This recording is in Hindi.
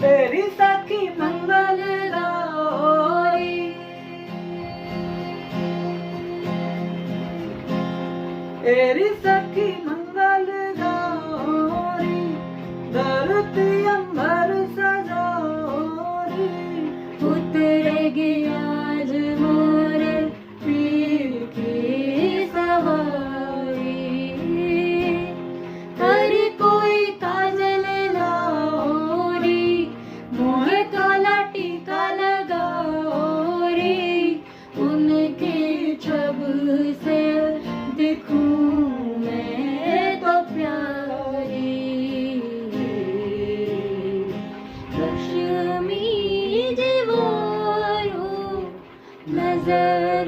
तेरी सखी मंगल गौरी। तेरी सखी मंगल गौरी, धरती अंबर सजोरी। उतरेगी आज मोर पीर की सवारी। हर कोई काजल लाओरी, मोहे काला टीका लगाओरी। उनकी छब से दिखूं मैं तो प्यारी। लक्ष्मी जी वो नजर